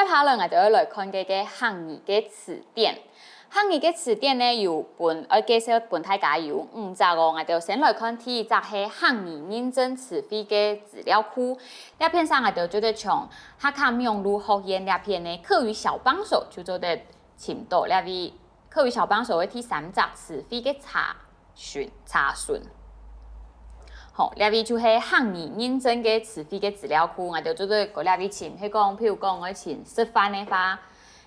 下来我就要来看这个汉语的词典。汉语的词典呢，有介绍大家有5则哦，我就先来看第1则是汉语认证词汇的资料库。这篇上我就做得从客家用路学院这篇呢课语小帮手就做得寻到那位课语小帮手的第3则词汇的查询。好，那位就是汉语认证的词汇的资料库，我就做得个那位寻，迄讲，譬如讲我寻食饭的话，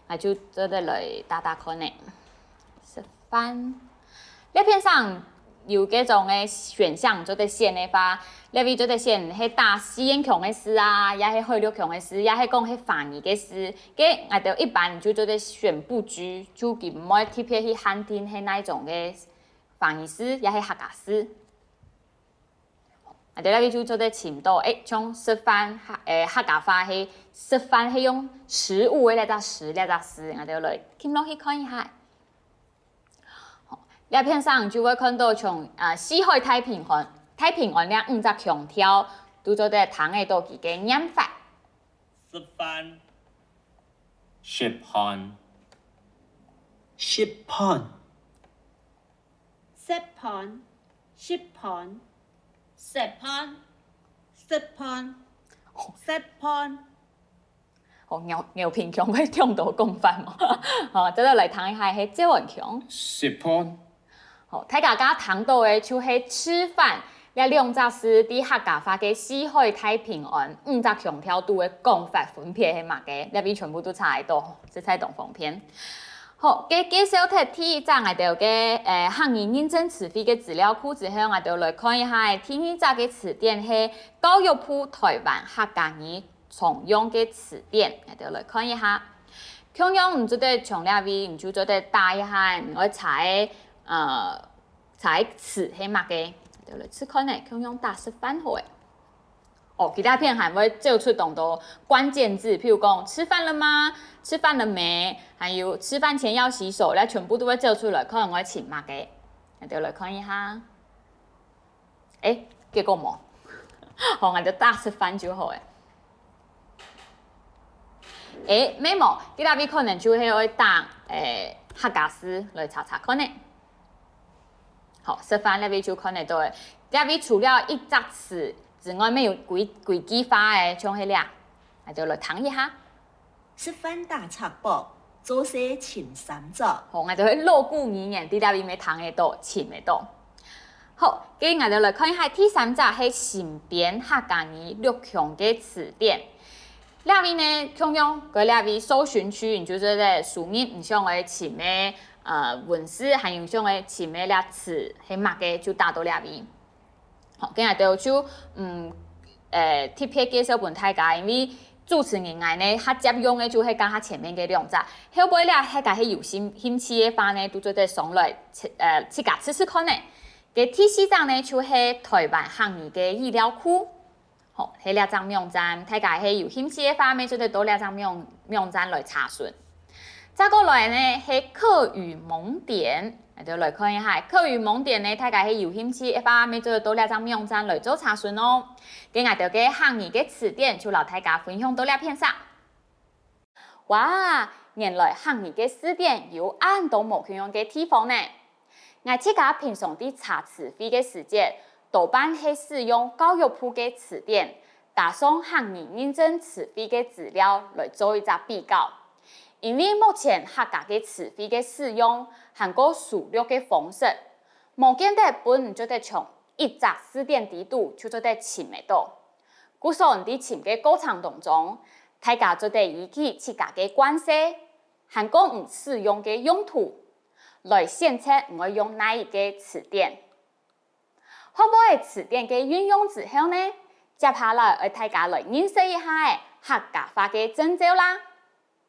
我就做得来打看呢。食饭，那篇上有几种的选项做得选的话，那位做得选迄打4音强的诗啊，也是会6强的诗，也是讲迄方言的诗，佮我就一般就做得选不拘，就佮唔爱特别去限定迄那一种的方言诗，也是客家诗。那位就做得寻到，像食饭客家话是食饭是用食物的那只食那只诗，我就来听落去看一下。那篇上就会看到从四海太平岸那5则强调，都做得谈的到佢嘅念法。食飯、食飯、食飯、食飯、食飯、食飯、食飯、食飯。哦，牛平強會聽到講法嘛？哦，這個來談一下係趙文強。食飯。好，大家談到嘅就是吃飯，呢2則是啲客家話嘅四海太平岸5則強調度嘅講法分別係乜嘅？呢邊全部都查得到，即係東方篇。好，介紹睇第1則我哋嘅漢語認證詞彙嘅資料庫之後，我哋來看一下第2則嘅詞典係教育部台灣客家語常用嘅詞典，我哋來看一下。同樣唔做得從呢邊，唔就做得打一下，我查詞係乜嘅，我哋來試看咧。同樣打食飯好誒。哦，其他片還會照出動到關鍵字，譬如講吃飯了嗎？吃飯了沒？還有吃飯前要洗手，咧全部都會照出來，可能我請乜嘅，我哋來看一下。結果冇，好，我就打食飯就好誒。沒冇，其他邊可能就係會打客家詩來查看咧。好，食飯那邊就看得到誒，那邊除了1則詞之外，沒有幾句話誒，像迄倆，我就來談一下。食飯打賊博，做些前3則。好，我就去落古語言，啲那邊咪談得到，前得到。好，跟住我就來看一下第3則係新編客家語6強嘅詞典。那邊呢，同樣佢那邊搜尋區，就是咧書面唔像我前面文字，還有像我前面倆詞係乜嘅，就打到那邊。好，今日就特別介紹俾大家，因為主持人外呢，較接用嘅就係講下前面嘅2則，後尾咧大家係有興趣嘅話呢，都做得上來自家試試看呢。嘅第4則呢，就係台灣漢語嘅資料庫，好，係2張網站，大家係有興趣嘅話呢，就得到2張網站來查詢。再過來呢係客語網點。我哋來看一下客語網點呢，大家係有興趣，一般咪做到2張網站來做查詢哦。今日嘅漢語嘅詞典就留大家分享到2篇上。哇，原來漢語嘅詞典有咁多無樣嘅地方呢！我自家平常啲查詞彙嘅時節，多半係使用教育部嘅詞典，加上漢語認證詞彙嘅資料來做一個比較。因為目前客家嘅詞彙嘅使用，含個輸入嘅方式，無見得本就得從1則詞典地度就做得尋得到。故所喺尋嘅過程當中，大家就得依據自家嘅關係，含個唔使用嘅用途，來選擇我用哪一個詞典。好唔好嘅詞典嘅運用之後呢，接下來我大家來認識一下客家話嘅徵兆啦。